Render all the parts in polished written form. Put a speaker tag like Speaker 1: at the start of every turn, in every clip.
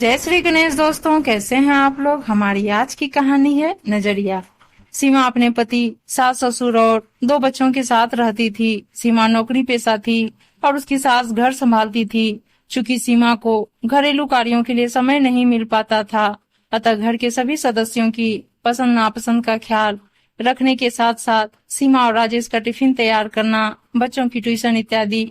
Speaker 1: जय श्री गणेश दोस्तों, कैसे हैं आप लोग। हमारी आज की कहानी है नजरिया। सीमा अपने पति, सास ससुर और 2 बच्चों के साथ रहती थी। सीमा नौकरी पेशा थी और उसकी सास घर संभालती थी। चूंकि सीमा को घरेलू कार्यों के लिए समय नहीं मिल पाता था, अतः घर के सभी सदस्यों की पसंद नापसंद का ख्याल रखने के साथ साथ सीमा और राजेश का टिफिन तैयार करना, बच्चों की ट्यूशन इत्यादि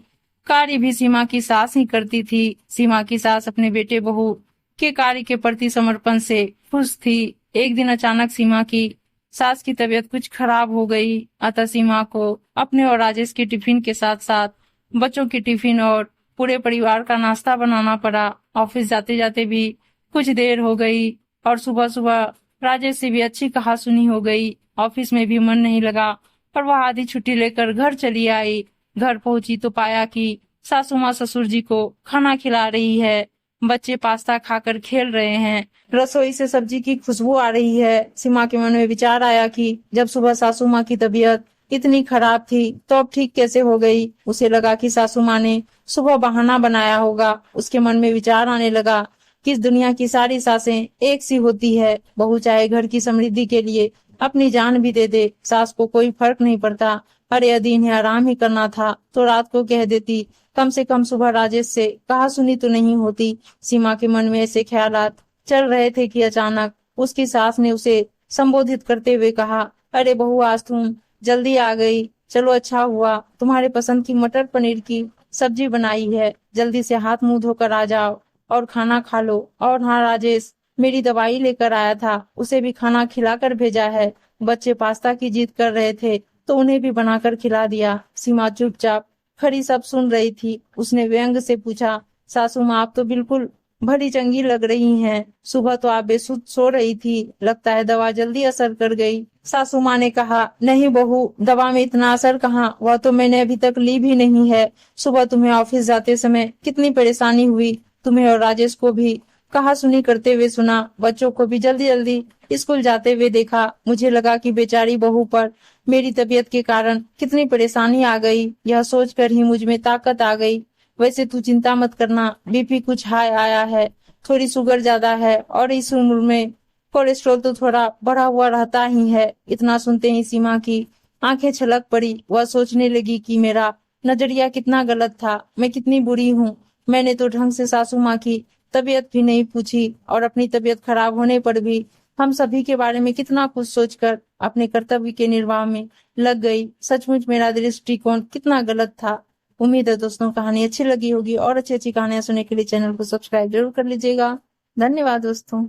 Speaker 1: कार्य भी सीमा की सास ही करती थी। सीमा की सास अपने बेटे बहू के कार्य के प्रति समर्पण से खुश थी। एक दिन अचानक सीमा की सास की तबीयत कुछ खराब हो गई, अतः सीमा को अपने और राजेश के टिफिन के साथ साथ बच्चों के टिफिन और पूरे परिवार का नाश्ता बनाना पड़ा। ऑफिस जाते जाते भी कुछ देर हो गई और सुबह सुबह राजेश से भी अच्छी कहासुनी हो गई। ऑफिस में भी मन नहीं लगा और वह आधी छुट्टी लेकर घर चली आई। घर पहुंची तो पाया कि सासू माँ ससुर जी को खाना खिला रही है। बच्चे पास्ता खाकर खेल रहे हैं। रसोई से सब्जी की खुशबू आ रही है। सीमा के मन में विचार आया कि जब सुबह सासू माँ की तबीयत इतनी खराब थी तो अब ठीक कैसे हो गई। उसे लगा कि सासू माँ ने सुबह बहाना बनाया होगा। उसके मन में विचार आने लगा कि इस दुनिया की सारी सासें एक सी होती है। बहू चाहे घर की समृद्धि के लिए अपनी जान भी दे दे, सास को कोई फर्क नहीं पड़ता। अरे यदि इन्हें आराम ही करना था तो रात को कह देती, कम से कम सुबह राजेश से कहा सुनी तो नहीं होती। सीमा के मन में ऐसे ख्यालात चल रहे थे कि अचानक उसकी सास ने उसे संबोधित करते हुए कहा, अरे बहू, आज तुम जल्दी आ गई। चलो, अच्छा हुआ तुम्हारे पसंद की मटर पनीर की सब्जी बनाई है। जल्दी से हाथ मुंह धोकर आ जाओ और खाना खा लो। और हाँ राजेश, मेरी दवाई लेकर आया था, उसे भी खाना खिलाकर भेजा है। बच्चे पास्ता की जिद कर रहे थे तो उन्हें भी बनाकर खिला दिया। सीमा चुपचाप खड़ी सब सुन रही थी। उसने व्यंग से पूछा, सासू माँ, आप तो बिल्कुल भली चंगी लग रही हैं। सुबह तो आप बेसुध सो रही थी, लगता है दवा जल्दी असर कर गई। सासू माँ ने कहा, नहीं बहू, दवा में इतना असर कहाँ, वह तो मैंने अभी तक ली भी नहीं है। सुबह तुम्हें ऑफिस जाते समय कितनी परेशानी हुई। तुम्हें और राजेश को भी कहा सुनी करते हुए सुना। बच्चों को भी जल्दी जल्दी स्कूल जाते हुए देखा। मुझे लगा कि बेचारी बहू पर मेरी तबीयत के कारण कितनी परेशानी आ गई। यह सोचकर ही मुझ में ताकत आ गई। वैसे तू चिंता मत करना, बीपी कुछ हाई आया है, थोड़ी शुगर ज्यादा है और इस उम्र में कोलेस्ट्रॉल तो थोड़ा बढ़ा हुआ रहता ही है। इतना सुनते ही सीमा की आंखें छलक पड़ी। वह सोचने लगी कि मेरा नजरिया कितना गलत था, मैं कितनी बुरी हूँ। मैंने तो ढंग से सासू माँ की तबीयत भी नहीं पूछी और अपनी तबीयत खराब होने पर भी हम सभी के बारे में कितना कुछ सोचकर अपने कर्तव्य के निर्वाह में लग गई। सचमुच मेरा दृष्टिकोण कितना गलत था। उम्मीद है दोस्तों कहानी अच्छी लगी होगी और अच्छी अच्छी कहानियां सुनने के लिए चैनल को सब्सक्राइब जरूर कर लीजिएगा। धन्यवाद दोस्तों।